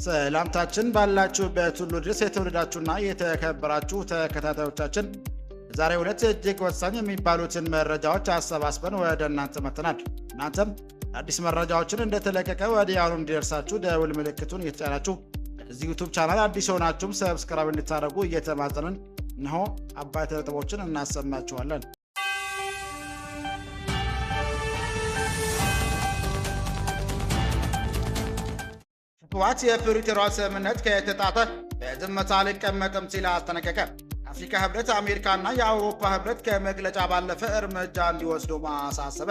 ሰላምታችን ባላችሁበት ሁሉ ድረስ የተወደዳችሁና የተከበራችሁ ተከታታዮቻችን ዛሬ ሁለት እጅግ ወሳኝ የሚባሉትን መረጃዎች አሰባስበን ወደ እናንተ መጥተናል። እናንተም አዲስ መረጃዎችን እንደተለቀቀ ወዲያውኑ እንዲደርሳችሁ ደውል ምልክቱን እየተጫናችሁ እዚህ ዩቲዩብ ቻናል አዲስ ሆናችሁም ሰብስክራይብ እንድታደርጉ እየተማጸንን እነሆ አባይ ነጥቦችን እናሰማችኋለን። ህወሓት የፕሪቶሪያ ስምምነት ከተጣሰ በዝምታ አልቀመጥም ሲል አስጠነቀቀ። አፍሪካ ህብረት፣ አሜሪካና የአውሮፓ ህብረት ከመግለጫ ባለፈ እርምጃ እንዲወስዱ ማሳሰበ።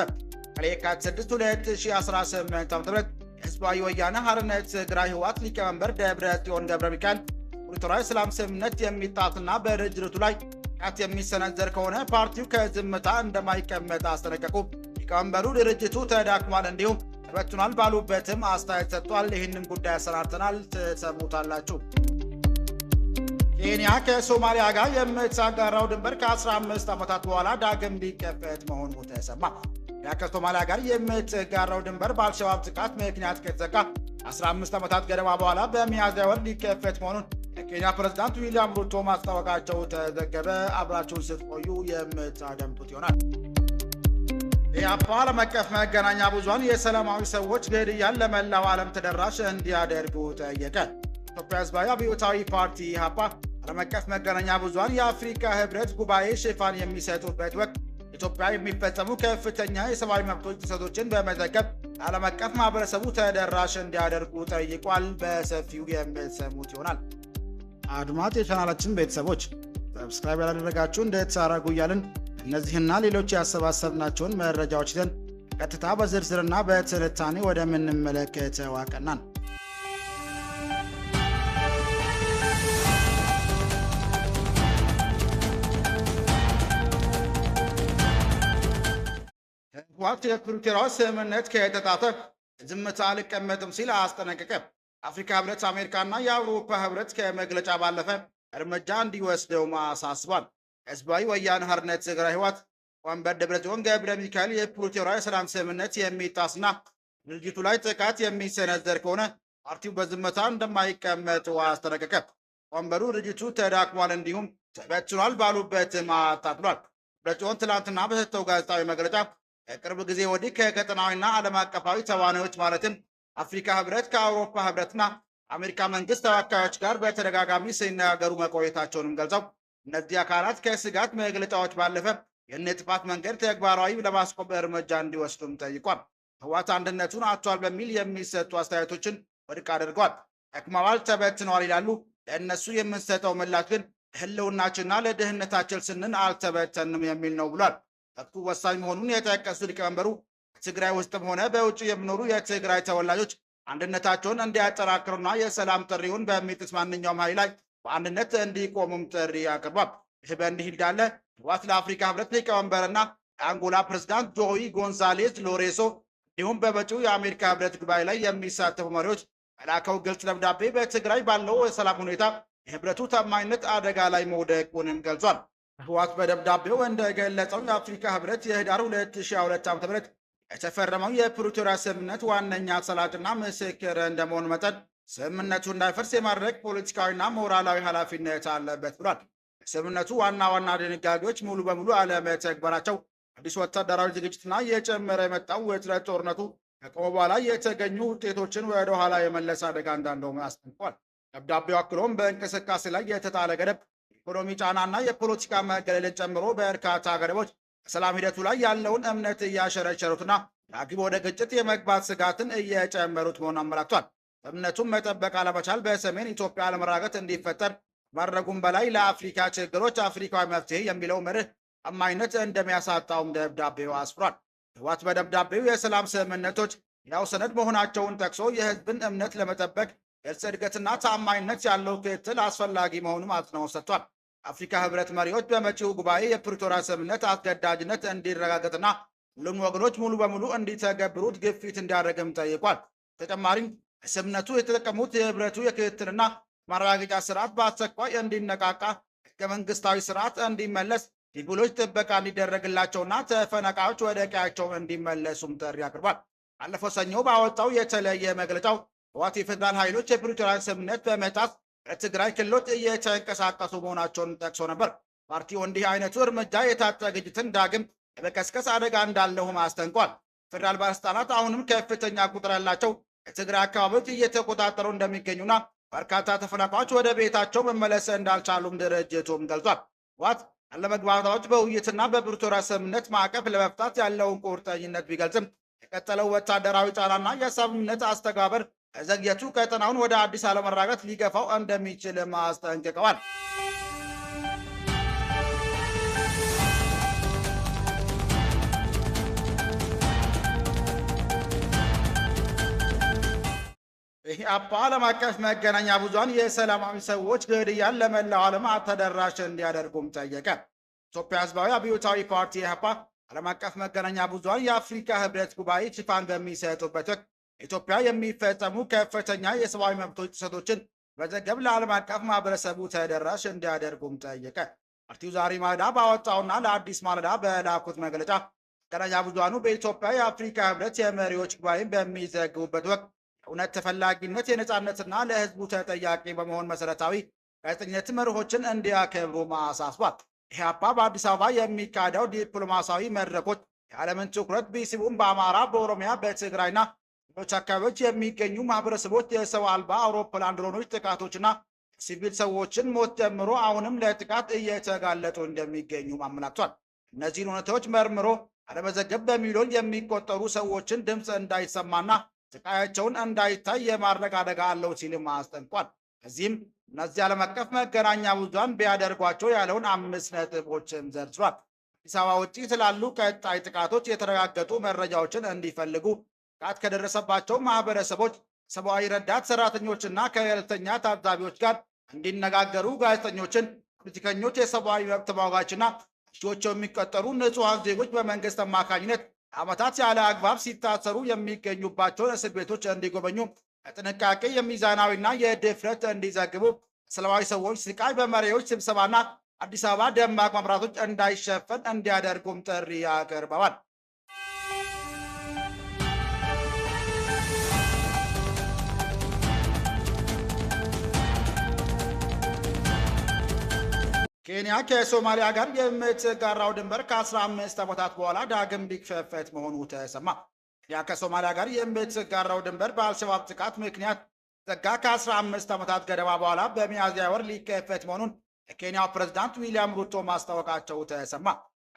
ከየካቲት 6 2018 ዓ.ም የህዝባዊ ወያነ ሓርነት ትግራይ ህወሓት ሊቀመንበር ደብረጽዮን ገብረሚካኤል ፕሪቶሪያ የሰላም ስምምነት የሚጣስና በድርጅቱ ላይ ጥቃት የሚሰነዘር ከሆነ ፓርቲው ከዝምታ እንደማይቀመጥ አስጠነቀቁ። ሊቀመንበሩ ድርጅቱ ተዳክሟል እንዲሁም ተበትኗል ባሉበትም አስተያየት ሰጥቷል። ይህንን ጉዳይ አሰናድተናል፣ ትሰሙታላችሁ። ኬንያ ከሶማሊያ ጋር የምትጋራው ድንበር ከ15 ዓመታት በኋላ ዳግም ሊከፈት መሆኑ ተሰማ። ኬንያ ከሶማሊያ ጋር የምትጋራው ድንበር በአልሸባብ ጥቃት ምክንያት ከተዘጋ 15 ዓመታት ገደማ በኋላ በሚያዝያ ወር ሊከፈት መሆኑን የኬንያ ፕሬዝዳንት ዊሊያም ሩቶ ማስታወቃቸው ተዘገበ። አብራችሁን ስትቆዩ የምታደምጡት ይሆናል። የአፓ ዓለም አቀፍ መገናኛ ብዙሃን የሰላማዊ ሰዎች ግድያን ለመላው ዓለም ተደራሽ እንዲያደርጉ ጠየቀ። ኢትዮጵያ ሕዝባዊ አብዮታዊ ፓርቲ ኢህአፓ ዓለም አቀፍ መገናኛ ብዙሃን የአፍሪካ ህብረት ጉባኤ ሽፋን የሚሰጡበት ወቅት ኢትዮጵያ የሚፈጸሙ ከፍተኛ የሰብአዊ መብቶች ጥሰቶችን በመዘገብ ዓለም አቀፍ ማህበረሰቡ ተደራሽ እንዲያደርጉ ጠይቋል። በሰፊው የምትሰሙት ይሆናል። አድማጭ የቻናላችን ቤተሰቦች ሰብስክራይብ ያላደረጋችሁ እንድታደርጉ እያልን እነዚህና ሌሎች ያሰባሰብናቸውን መረጃዎች ይዘን ቀጥታ በዝርዝርና በትንታኔ ወደምንመለከተው አቀናን። ህወሓት የፕሪቶሪያ ስምምነት ከተጣሰ ዝምታ አልቀመጥም ሲል አስጠነቀቀ። አፍሪካ ህብረት፣ አሜሪካና የአውሮፓ ህብረት ከመግለጫ ባለፈ እርምጃ እንዲወስደው አሳስቧል። ህዝባዊ ወያነ ሓርነት ትግራይ ህወሓት ሊቀመንበር ደብረጽዮን ገብረ ሚካኤል የፕሪቶሪያ የሰላም ስምምነት የሚጣስና ድርጅቱ ላይ ጥቃት የሚሰነዘር ከሆነ ፓርቲው በዝምታ እንደማይቀመጥ አስጠነቀቀ። ሊቀመንበሩ ድርጅቱ ተዳክሟል እንዲሁም ተበትኗል ባሉበትም አጣጥሏል። ደብረጽዮን ትላንትና በሰጠው ጋዜጣዊ መግለጫ ከቅርብ ጊዜ ወዲህ ከቀጠናዊና ዓለም አቀፋዊ ተዋናዮች ማለትም አፍሪካ ህብረት፣ ከአውሮፓ ህብረትና አሜሪካ መንግስት ተወካዮች ጋር በተደጋጋሚ ሲነጋገሩ መቆየታቸውንም ገልጸው እነዚህ አካላት ከስጋት መግለጫዎች ባለፈ ይህን የጥፋት መንገድ ተግባራዊ ለማስቆም እርምጃ እንዲወስዱም ጠይቋል። ህወሓት አንድነቱን አጥቷል በሚል የሚሰጡ አስተያየቶችን ውድቅ አድርገዋል። ደክመዋል፣ ተበትነዋል ይላሉ። ለእነሱ የምንሰጠው ምላሽ ግን ለህልውናችንና ለደህንነታችን ስንል አልተበተንም የሚል ነው ብሏል። ወቅቱ ወሳኝ መሆኑን የጠቀሱ ሊቀመንበሩ በትግራይ ውስጥም ሆነ በውጭ የሚኖሩ የትግራይ ተወላጆች አንድነታቸውን እንዲያጠራክሩና የሰላም ጥሪውን በሚጥስ ማንኛውም ኃይል ላይ በአንድነት እንዲቆሙም ጥሪ አቅርቧል። ይህ በእንዲህ እንዳለ ህወሓት ለአፍሪካ ህብረት ሊቀመንበርና የአንጎላ ፕሬዝዳንት ጆይ ጎንዛሌዝ ሎሬንሶ እንዲሁም በመጪው የአሜሪካ ህብረት ጉባኤ ላይ የሚሳተፉ መሪዎች በላከው ግልጽ ደብዳቤ በትግራይ ባለው የሰላም ሁኔታ የህብረቱ ታማኝነት አደጋ ላይ መውደቁንም ገልጿል። ህወሓት በደብዳቤው እንደገለጸው የአፍሪካ ህብረት የህዳር 2022 ዓ.ም የተፈረመው የፕሪቶሪያ ስምምነት ዋነኛ ሰላጭና ምስክር እንደመሆኑ መጠን ስምምነቱ እንዳይፈርስ የማድረግ ፖለቲካዊና ሞራላዊ ኃላፊነት አለበት ብሏል። የስምምነቱ ዋና ዋና ድንጋጌዎች ሙሉ በሙሉ አለመተግበራቸው አዲስ ወታደራዊ ዝግጅትና የጨመረ የመጣው ውጥረት ጦርነቱ ከቆመ በኋላ የተገኙ ውጤቶችን ወደ ኋላ የመለስ አደጋ እንዳለው አስጠንቅቋል። ደብዳቤው አክሎም በእንቅስቃሴ ላይ የተጣለ ገደብ፣ ኢኮኖሚ ጫናና የፖለቲካ መገለልን ጨምሮ በርካታ ገደቦች በሰላም ሂደቱ ላይ ያለውን እምነት እያሸረሸሩትና ዳግም ወደ ግጭት የመግባት ስጋትን እየጨመሩት መሆኑን አመላክቷል። እምነቱን መጠበቅ አለመቻል በሰሜን ኢትዮጵያ አለመረጋጋት እንዲፈጠር ማድረጉም በላይ ለአፍሪካ ችግሮች አፍሪካዊ መፍትሄ የሚለው መርህ አማኝነት እንደሚያሳጣውም ደብዳቤው አስፍሯል። ህወሓት በደብዳቤው የሰላም ስምምነቶች ያው ሰነድ መሆናቸውን ጠቅሶ የህዝብን እምነት ለመጠበቅ ግልጽ፣ እድገትና ታማኝነት ያለው ክትትል አስፈላጊ መሆኑን አጽንኦት ሰጥቷል። አፍሪካ ህብረት መሪዎች በመጪው ጉባኤ የፕሪቶሪያ ስምምነት አስገዳጅነት እንዲረጋገጥና ሁሉም ወገኖች ሙሉ በሙሉ እንዲተገብሩት ግፊት እንዲያደርግም ጠይቋል። ተጨማሪም ስምምነቱ የተጠቀሙት የህብረቱ የክትትልና ማረጋገጫ ስርዓት በአስቸኳይ እንዲነቃቃ፣ ህገ መንግስታዊ ስርዓት እንዲመለስ፣ ሲቪሎች ጥበቃ እንዲደረግላቸውና ተፈናቃዮች ወደ ቀያቸው እንዲመለሱም ጥሪ አቅርቧል። ባለፈው ሰኞ ባወጣው የተለየ መግለጫው ህወሓት የፌዴራል ኃይሎች የፕሪቶሪያን ስምምነት በመጣስ በትግራይ ክልሎች እየተንቀሳቀሱ መሆናቸውን ጠቅሶ ነበር። ፓርቲው እንዲህ አይነቱ እርምጃ የታጠቀ ግጭትን ዳግም የመቀስቀስ አደጋ እንዳለውም አስጠንቋል። ፌዴራል ባለስልጣናት አሁንም ከፍተኛ ቁጥር ያላቸው የትግራይ አካባቢዎች እየተቆጣጠሩ እንደሚገኙና በርካታ ተፈናቃዮች ወደ ቤታቸው መመለስ እንዳልቻሉም ድርጅቱም ገልጿል። ህወሓት አለመግባባቶች በውይይትና በፕሪቶሪያ ስምምነት ማዕቀፍ ለመፍታት ያለውን ቁርጠኝነት ቢገልጽም የቀጠለው ወታደራዊ ጫናና የስምምነት አስተጋበር ዘግየቱ ቀጠናውን ወደ አዲስ አለመረጋጋት ሊገፋው እንደሚችል አስጠንቅቀዋል። ኢህአፓ ዓለም አቀፍ መገናኛ ብዙሃን የሰላማዊ ሰዎች ግድያን ለመላው ዓለም ተደራሽ እንዲያደርጉም ጠየቀ። ኢትዮጵያ ህዝባዊ አብዮታዊ ፓርቲ ኢህአፓ ዓለም አቀፍ መገናኛ ብዙሃን የአፍሪካ ህብረት ጉባኤ ሽፋን በሚሰጡበት ወቅት ኢትዮጵያ የሚፈጸሙ ከፍተኛ የሰብአዊ መብቶች ጥሰቶችን በዘገብ ለዓለም አቀፍ ማህበረሰቡ ተደራሽ እንዲያደርጉም ጠየቀ። ፓርቲው ዛሬ ማለዳ ባወጣውና ለአዲስ ማለዳ በላኩት መግለጫ መገናኛ ብዙሃኑ በኢትዮጵያ የአፍሪካ ህብረት የመሪዎች ጉባኤን በሚዘግቡበት ወቅት እውነት፣ ተፈላጊነት፣ የነጻነትና ለህዝቡ ተጠያቂ በመሆን መሰረታዊ ጋዜጠኝነት መርሆችን እንዲያከብሩ አሳስቧል። ኢህአፓ በአዲስ አበባ የሚካሄደው ዲፕሎማሲያዊ መድረኮች የዓለምን ትኩረት ቢስቡም በአማራ፣ በኦሮሚያ፣ በትግራይና ሌሎች አካባቢዎች የሚገኙ ማህበረሰቦች የሰው አልባ አውሮፕላን ድሮኖች ጥቃቶችና ሲቪል ሰዎችን ሞት ጀምሮ አሁንም ለጥቃት እየተጋለጡ እንደሚገኙ አመላክቷል። እነዚህን እውነታዎች መርምሮ አለመዘገብ በሚሊዮን የሚቆጠሩ ሰዎችን ድምፅ እንዳይሰማና ስቃያቸውን እንዳይታይ የማድረግ አደጋ አለው ሲልም አስጠንቋል። ከዚህም እነዚህ ዓለም አቀፍ መገናኛ ብዙሃን ቢያደርጓቸው ያለውን 5 ነጥቦችም ዘርዝሯል። አዲስ አበባ ውጭ ስላሉ ቀጣይ ጥቃቶች የተረጋገጡ መረጃዎችን እንዲፈልጉ፣ ጥቃት ከደረሰባቸው ማህበረሰቦች ሰብአዊ ረዳት ሰራተኞችና ከገለልተኛ ታዛቢዎች ጋር እንዲነጋገሩ፣ ጋዜጠኞችን፣ ፖለቲከኞች፣ የሰብአዊ መብት ተሟጋችና ሺዎች የሚቆጠሩ ንጹሐን ዜጎች በመንግስት አማካኝነት ዓመታት ያለ አግባብ ሲታሰሩ የሚገኙባቸውን እስር ቤቶች እንዲጎበኙ፣ በጥንቃቄ የሚዛናዊና የድፍረት እንዲዘግቡ፣ ሰላማዊ ሰዎች ስቃይ በመሪዎች ስብሰባና አዲስ አበባ ደማቅ መብራቶች እንዳይሸፈን እንዲያደርጉም ጥሪ ያቀርበዋል። ኬንያ ከሶማሊያ ጋር የምትጋራው ድንበር ከ15 ዓመታት በኋላ ዳግም ሊከፈት መሆኑ ተሰማ። ኬንያ ከሶማሊያ ጋር የምትጋራው ድንበር በአልሸባብ ጥቃት ምክንያት ዘጋ ከ15 ዓመታት ገደማ በኋላ በሚያዝያ ወር ሊከፈት መሆኑን የኬንያው ፕሬዝዳንት ዊሊያም ሩቶ ማስታወቃቸው ተሰማ።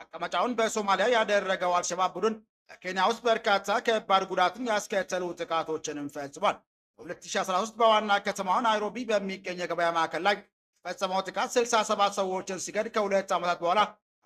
መቀመጫውን በሶማሊያ ያደረገው አልሸባብ ቡድን በኬንያ ውስጥ በርካታ ከባድ ጉዳትን ያስከተሉ ጥቃቶችንም ፈጽሟል። በ2013 በዋና ከተማዋ ናይሮቢ በሚገኝ የገበያ ማዕከል ላይ የፈጸመው ጥቃት 67 ሰዎችን ሲገድ ከ2 ዓመታት በኋላ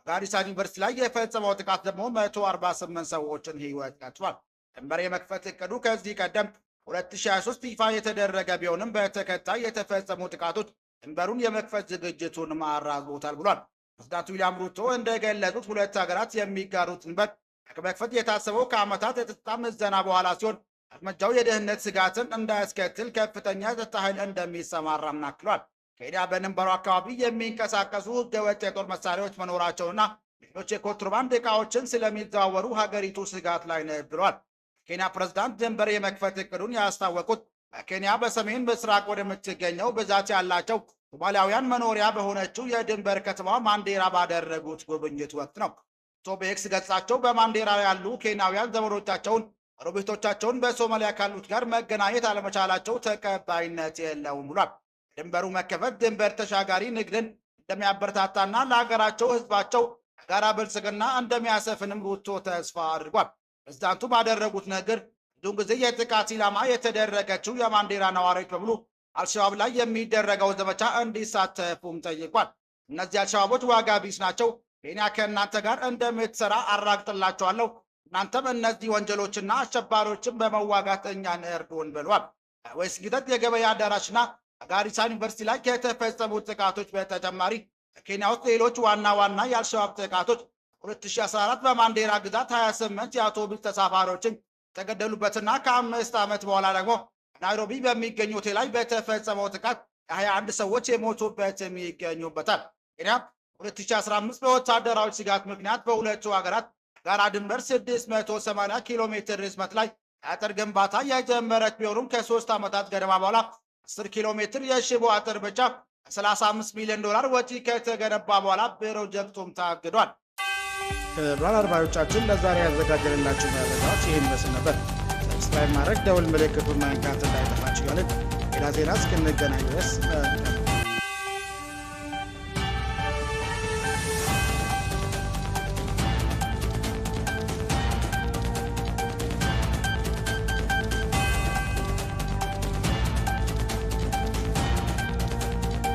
ጋሪሳ ዩኒቨርሲቲ ላይ የፈጸመው ጥቃት ደግሞ 148 ሰዎችን ሕይወት ቀጥፏል። ድንበር የመክፈት እቅዱ ከዚህ ቀደም 2023 ይፋ የተደረገ ቢሆንም በተከታይ የተፈጸሙ ጥቃቶች ድንበሩን የመክፈት ዝግጅቱን አራዝሞታል ብሏል። ፕሬዝዳንት ዊሊያም ሩቶ እንደገለጹት ሁለት ሀገራት የሚጋሩት ድንበር ለመክፈት የታሰበው ከዓመታት የጸጥታ ምዘና በኋላ ሲሆን እርምጃው የደህንነት ስጋትን እንዳያስከትል ከፍተኛ የጸጥታ ኃይል እንደሚሰማራም አክሏል። ኬንያ በድንበሩ አካባቢ የሚንቀሳቀሱ ህገወጥ የጦር መሳሪያዎች መኖራቸውና ሌሎች የኮንትሮባንድ ዕቃዎችን ስለሚዘዋወሩ ሀገሪቱ ስጋት ላይ ነው ብለዋል። ኬንያ ፕሬዝዳንት ድንበር የመክፈት እቅዱን ያስታወቁት በኬንያ በሰሜን ምስራቅ ወደምትገኘው ብዛት ያላቸው ሶማሊያውያን መኖሪያ በሆነችው የድንበር ከተማ ማንዴራ ባደረጉት ጉብኝት ወቅት ነው። በኤክስ ገጻቸው በማንዴራ ያሉ ኬንያውያን ዘመዶቻቸውን፣ ጎረቤቶቻቸውን በሶማሊያ ካሉት ጋር መገናኘት አለመቻላቸው ተቀባይነት የለውም ብሏል። ድንበሩ መከፈት ድንበር ተሻጋሪ ንግድን እንደሚያበረታታና ለሀገራቸው ህዝባቸው ጋራ ብልጽግና እንደሚያሰፍንም ሩቶ ተስፋ አድርጓል። ፕሬዝዳንቱ ባደረጉት ንግግር ብዙውን ጊዜ የጥቃት ኢላማ የተደረገችው የማንዴራ ነዋሪዎች በሙሉ አልሸባብ ላይ የሚደረገው ዘመቻ እንዲሳተፉም ጠይቋል። እነዚህ አልሸባቦች ዋጋ ቢስ ናቸው። ኬንያ ከእናንተ ጋር እንደምትሰራ አራግጥላቸዋለሁ። እናንተም እነዚህ ወንጀሎችና አሸባሪዎችን በመዋጋት እኛን እርዱን ብሏል። ወይስጊተት የገበያ አዳራሽና ጋሪሳ ዩኒቨርሲቲ ላይ ከተፈጸሙት ጥቃቶች በተጨማሪ በኬንያ ውስጥ ሌሎች ዋና ዋና የአልሸባብ ጥቃቶች 2014 በማንዴራ ግዛት 28 የአውቶቡስ ተሳፋሪዎችን የተገደሉበትና ከ5 ዓመት በኋላ ደግሞ ናይሮቢ በሚገኝ ሆቴል ላይ በተፈጸመው ጥቃት የ21 ሰዎች የሞቱበትም ይገኙበታል። ኬንያ 2015 በወታደራዊ ስጋት ምክንያት በሁለቱ ሀገራት ጋራ ድንበር 680 ኪሎ ሜትር ርዝመት ላይ አጥር ግንባታ የጀመረች ቢሆኑም ከ3 ዓመታት ገደማ በኋላ 10 ኪሎ ሜትር የሽቦ አጥር ብቻ 35 ሚሊዮን ዶላር ወጪ ከተገነባ በኋላ ፕሮጀክቱም ታግዷል። ክቡራን አድማጮቻችን ለዛሬ ያዘጋጀንላችሁ መረጃዎች ይህን ይመስል ነበር። ሰብስክራይብ ማድረግ ደውል ምልክቱን መንካት እንዳይጠፋችሁ እያልን ሌላ ዜና እስክንገናኝ ድረስ